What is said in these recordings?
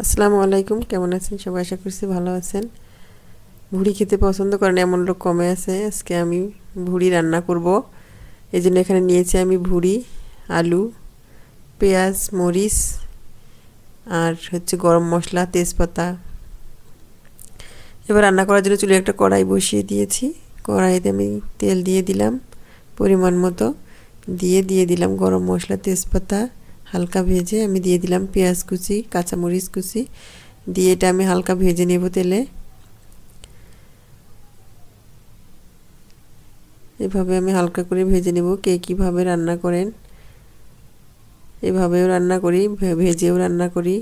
আসসালামু আলাইকুম, কেমন আছেন সবাই? আশা করছি ভালো আছেন। ভুড়ি খেতে পছন্দ করেন এমন লোক কমে আছে। আজকে আমি ভুড়ি রান্না করব। এই জন্য এখানে নিয়েছি আমি ভুড়ি, আলু, পেঁয়াজ, মরিচ আর গরম মশলা, তেজপাতা। এবার রান্না করার জন্য চুলে একটা কড়াই বসিয়ে দিয়েছি। কড়াইতে আমি তেল দিয়ে দিলাম পরিমাণ মতো, দিয়ে দিলাম গরম মশলা, তেজপাতা। হালকা ভেজে আমি দিয়ে দিলাম পেঁয়াজ কুচি, কাঁচামরিচ কুচি, দিয়ে এটা আমি হালকা ভেজে নেব তেলে। এভাবে আমি হালকা করে ভেজে নেব। কে কীভাবে রান্না করেন, এভাবেও রান্না করি, ভেজেও রান্না করি।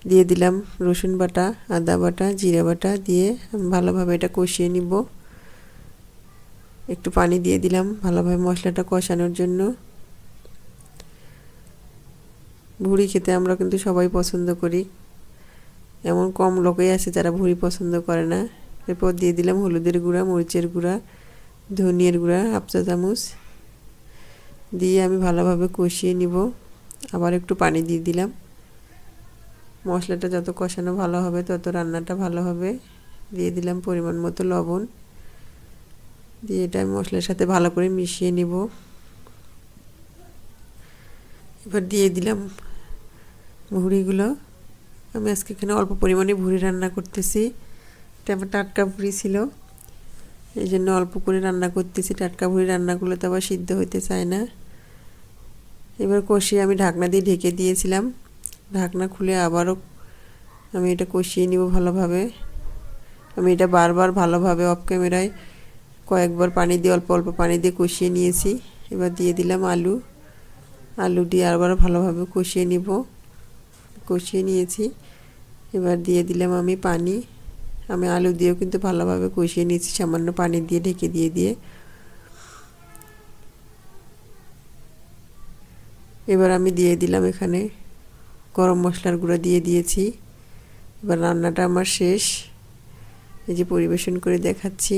দিয়ে দিলাম রসুন বাটা, আদা বাটা, জিরা বাটা দিয়ে আমি ভালোভাবে এটা কষিয়ে নিব। একটু পানি দিয়ে দিলাম ভালোভাবে মশলাটা কষানোর জন্য। ভুড়ি খেতে আমরা কিন্তু সবাই পছন্দ করি, এমন কম লোকই আছে যারা ভুড়ি পছন্দ করে না। এরপর দিয়ে দিলাম হলুদের গুঁড়া, মরিচের গুঁড়া, ধনিয়ার গুঁড়া হাফ চা চামচ দিয়ে আমি ভালোভাবে কষিয়ে নিব। আবার একটু পানি দিয়ে দিলাম। মশলাটা যত কষানো ভালো হবে তত রান্নাটা ভালো হবে। দিয়ে দিলাম পরিমাণ মতো লবণ, দিয়ে এটা আমি মশলার সাথে ভালো করে মিশিয়ে নিব। এবার দিয়ে দিলাম ভুড়িগুলো। আমি আজকে এখানে অল্প পরিমাণে ভুড়ি রান্না করতেছি। এটা আমার টাটকা ভুড়ি ছিল, এই জন্য অল্প করে রান্না করতেছি। টাটকা ভুড়ি রান্না করলে তো আবার সিদ্ধ হইতে চায় না। এবার কষিয়ে আমি ঢাকনা দিয়ে ঢেকে দিয়েছিলাম। ঢাকনা খুলে আবারও আমি এটা কষিয়ে নিব ভালোভাবে। আমি এটা বারবার ভালোভাবে অফ ক্যামেরায় কয়েকবার পানি দিয়ে অল্প অল্প পানি দিয়ে কষিয়ে নিয়েছি। এবার দিয়ে দিলাম আলু, আলু দিয়ে আবার ভালোভাবে কষিয়ে নিব। কষিয়ে নিয়েছি। এবার দিয়ে দিলাম আমি পানি। আমি আলু দিয়েও কিন্তু ভালোভাবে কষিয়ে নিয়েছি, সামান্য পানি দিয়ে ঢেকে দিয়ে। এবার আমি দিয়ে দিলাম এখানে গরম মশলার গুঁড়া দিয়ে দিয়েছি। এবার রান্নাটা আমার শেষ। এই যে পরিবেশন করে দেখাচ্ছি।